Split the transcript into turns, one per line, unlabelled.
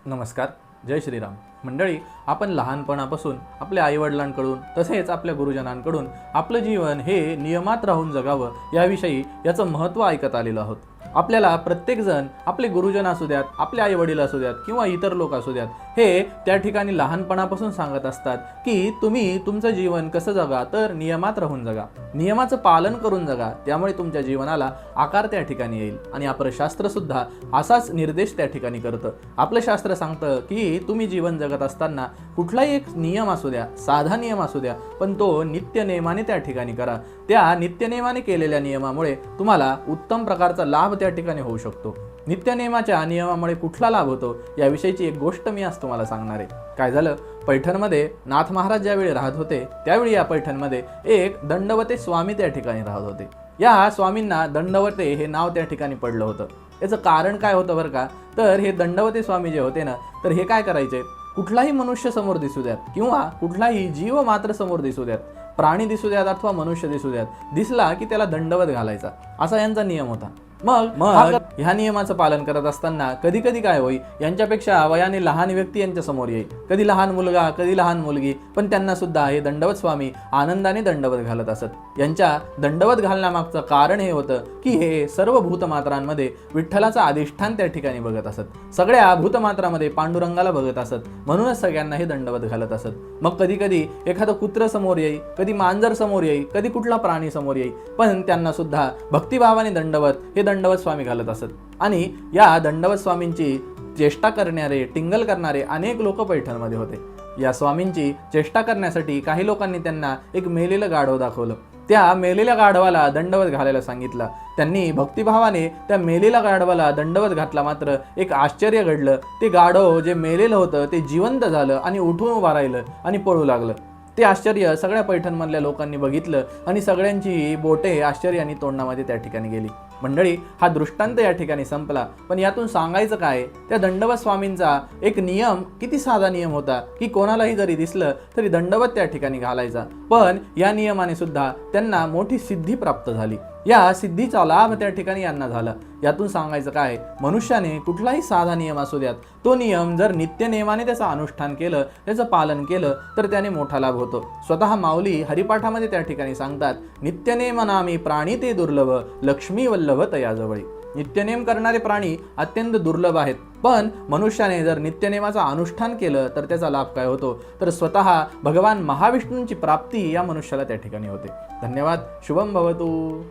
नमस्कार, जय श्रीराम. मंडळी, आपण लहानपणापासून आपल्या आईवडिलांकडून तसेच आपल्या गुरुजनांकडून आपलं जीवन हे नियमात राहून जगावं याविषयी याचं महत्त्व ऐकत आलेलो आहोत. आपल्याला प्रत्येकजण आपले गुरुजन असू द्यात, आपले आईवडील असू द्यात किंवा इतर लोक असू द्यात, हे त्या ठिकाणी लहानपणापासून सांगत असतात की तुम्ही तुमचं जीवन कसं जगा, तर नियमात राहून जगा, नियमाचं पालन करून जगा, त्यामुळे तुमच्या जीवनाला आकार त्या ठिकाणी येईल. आणि आपलं शास्त्र सुद्धा असाच निर्देश त्या ठिकाणी करतं. आपलं शास्त्र सांगतं की तुम्ही जीवन जगत असताना कुठलाही एक नियम असू द्या, साधा नियम असू द्या, पण तो नित्य नियमाने त्या ठिकाणी करा. त्या नित्यनेमाने केलेल्या नियमामुळे तुम्हाला उत्तम प्रकारचा लाभ त्या ठिकाणी होऊ शकतो. नित्यनेमाच्या नियमामुळे कुठला लाभ होतो याविषयीची एक गोष्ट मी आज तुम्हाला सांगणार आहे. काय झालं, पैठणमध्ये नाथ महाराज ज्यावेळी राहत होते त्यावेळी या पैठणमध्ये एक दंडवते स्वामी त्या ठिकाणी राहत होते. या स्वामींना दंडवते हे नाव त्या ठिकाणी पडलं होतं. याचं कारण काय होतं बरं का, तर हे दंडवते स्वामी जे होते ना, तर हे काय करायचे, कुठलाही मनुष्य समोर दिसू द्यात किंवा कुठलाही जीव मात्र समोर दिसू द्यात, प्राणी दिसू द्यात अथवा मनुष्य दिसू द्यात, दिसला की त्याला दंडवत घालायचा, असा यांचा नियम होता. मग ह्या नियमाचं पालन करत असताना कधी कधी काय होई, यांच्यापेक्षा वयाने लहान व्यक्ती यांच्या समोर येईल, कधी लहान मुलगा कधी लहान मुलगी, पण त्यांना सुद्धा हे दंडवत स्वामी आनंदाने दंडवत घालत असत. यांच्या दंडवत घालण्यामागचं कारण हे होतं की हे सर्व भूतमात्रांमध्ये विठ्ठलाचं अधिष्ठान त्या ठिकाणी बघत असत, सगळ्या भूतमात्रामध्ये पांडुरंगाला बघत असत, म्हणूनच सगळ्यांना हे दंडवत घालत असत. मग कधी कधी एखादं कुत्र समोर येई, कधी मांजर समोर येई, कधी कुठला प्राणी समोर येई, पण त्यांना सुद्धा भक्तिभावाने दंडवत हे दंडवत स्वामी घालत असत. आणि या दंडवत स्वामींची चेष्टा करणारे, टिंगल करणारे अनेक लोक पैठणमध्ये होते. या स्वामींची चेष्टा करण्यासाठी काही लोकांनी त्यांना एक मेलेलं गाढव दाखवलं. त्या मेलेल्या गाढवाला दंडवत घालायला सांगितलं. त्यांनी भक्तिभावाने त्या मेलेल्या गाढवाला दंडवत घातला. मात्र एक आश्चर्य घडलं, ते गाढव जे मेलेलं होतं ते जिवंत झालं आणि उठून उभा राहिलं आणि पळू लागलं. ते आश्चर्य सगळ्या पैठणमधल्या लोकांनी बघितलं आणि सगळ्यांची बोटे आश्चर्याने तोंडामध्ये त्या ठिकाणी गेली. मंडळी, हा दृष्टांत या ठिकाणी संपला, पण यातून सांगायचं काय, त्या दंडवत स्वामींचा एक नियम किती साधा नियम होता की कोणालाही जरी दिसलं तरी दंडवत त्या ठिकाणी घालायचा. पण या नियमाने सुद्धा त्यांना मोठी सिद्धी प्राप्त झाली. या सिद्धीचा लाभ त्या ठिकाणी यांना झाला. यातून सांगायचं काय, मनुष्याने कुठलाही साधा नियम असू द्यात, तो नियम जर नित्य नियमाने त्याचं अनुष्ठान केलं, त्याचं पालन केलं, तर त्याने मोठा लाभ होतो. स्वतः माऊली हरिपाठामध्ये त्या ठिकाणी सांगतात, नित्यनेम नामी प्राणी ते दुर्लभ, लक्ष्मी वल्लभ तयाजवळी. नित्यनेम करणारे प्राणी अत्यंत दुर्लभ आहेत, पण मनुष्याने जर नित्यनेमाचं अनुष्ठान केलं तर त्याचा लाभ काय होतो, तर स्वतः भगवान महाविष्णूंची प्राप्ती या मनुष्याला त्या ठिकाणी होते. धन्यवाद. शुभम भवतु.